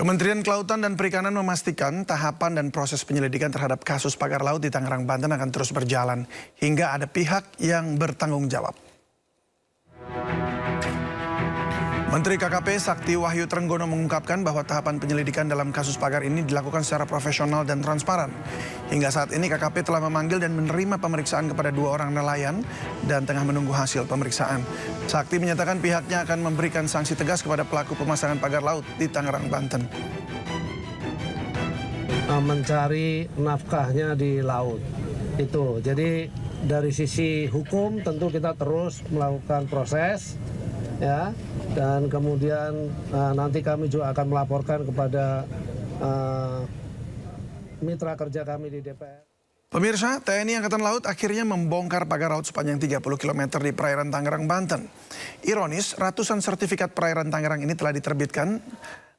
Kementerian Kelautan dan Perikanan memastikan tahapan dan proses penyelidikan terhadap kasus pagar laut di Tangerang, Banten akan terus berjalan hingga ada pihak yang bertanggung jawab. Menteri KKP Sakti Wahyu Trenggono mengungkapkan bahwa tahapan penyelidikan dalam kasus pagar ini dilakukan secara profesional dan transparan. Hingga saat ini KKP telah memanggil dan menerima pemeriksaan kepada 2 orang nelayan dan tengah menunggu hasil pemeriksaan. Sakti menyatakan pihaknya akan memberikan sanksi tegas kepada pelaku pemasangan pagar laut di Tangerang, Banten. Mencari nafkahnya di laut itu. Jadi dari sisi hukum tentu kita terus melakukan proses, ya, dan kemudian nanti kami juga akan melaporkan kepada mitra kerja kami di DPR. Pemirsa, TNI Angkatan Laut akhirnya membongkar pagar laut sepanjang 30 km di perairan Tangerang, Banten. Ironis, ratusan sertifikat perairan Tangerang ini telah diterbitkan.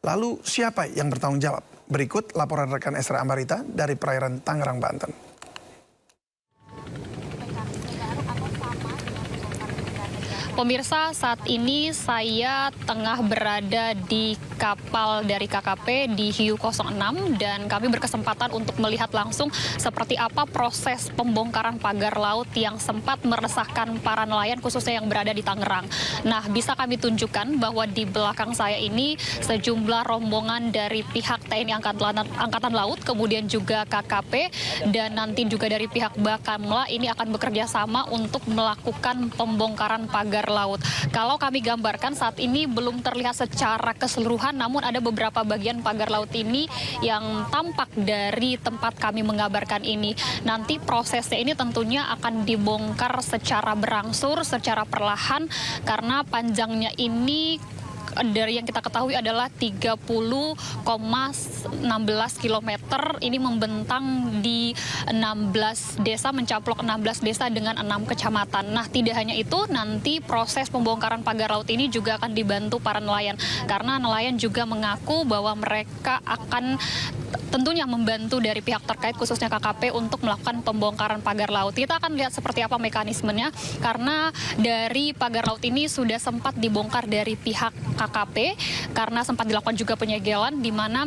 Lalu siapa yang bertanggung jawab? Berikut laporan rekan Esra Ambarita dari perairan Tangerang, Banten. Pemirsa, saat ini saya tengah berada di kapal dari KKP di Hiu 06 dan kami berkesempatan untuk melihat langsung seperti apa proses pembongkaran pagar laut yang sempat meresahkan para nelayan khususnya yang berada di Tangerang. Nah, bisa kami tunjukkan bahwa di belakang saya ini sejumlah rombongan dari pihak TNI Angkatan Laut, kemudian juga KKP dan nanti juga dari pihak Bakamla ini akan bekerja sama untuk melakukan pembongkaran pagar laut. Kalau kami gambarkan saat ini belum terlihat secara keseluruhan, namun ada beberapa bagian pagar laut ini yang tampak dari tempat kami mengabarkan ini. Nanti prosesnya ini tentunya akan dibongkar secara berangsur, secara perlahan, karena panjangnya ini dari yang kita ketahui adalah 30,16 km. Ini membentang di 16 desa, mencaplok 16 desa dengan 6 kecamatan. Nah, tidak hanya itu, nanti proses pembongkaran pagar laut ini juga akan dibantu para nelayan. Karena nelayan juga mengaku bahwa mereka akan tentunya membantu dari pihak terkait khususnya KKP untuk melakukan pembongkaran pagar laut. Kita akan lihat seperti apa mekanismenya, karena dari pagar laut ini sudah sempat dibongkar dari pihak KKP karena sempat dilakukan juga penyegelan di mana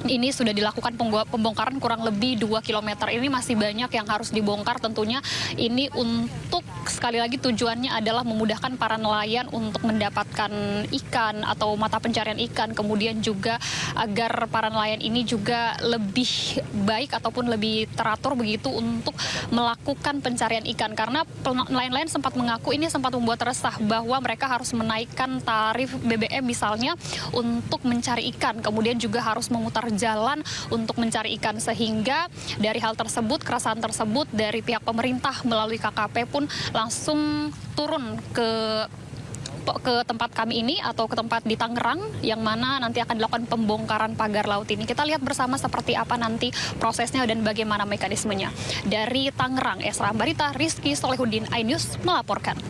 ini sudah dilakukan pembongkaran kurang lebih 2 km. Ini masih banyak yang harus dibongkar tentunya. Ini untuk sekali lagi tujuannya adalah memudahkan para nelayan untuk mendapatkan ikan atau mata pencarian ikan. Kemudian juga agar para nelayan ini juga lebih baik ataupun lebih teratur begitu untuk melakukan pencarian ikan. Karena nelayan-nelayan sempat mengaku ini sempat membuat resah bahwa mereka harus menaikkan tarif BBM misalnya untuk mencari ikan. Kemudian juga harus memutar jalan untuk mencari ikan, sehingga dari hal tersebut, keresahan tersebut dari pihak pemerintah melalui KKP pun langsung turun ke tempat kami ini atau ke tempat di Tangerang yang mana nanti akan dilakukan pembongkaran pagar laut ini. Kita lihat bersama seperti apa nanti prosesnya dan bagaimana mekanismenya. Dari Tangerang, Esra Ambarita, Rizky Solehudin, iNews melaporkan.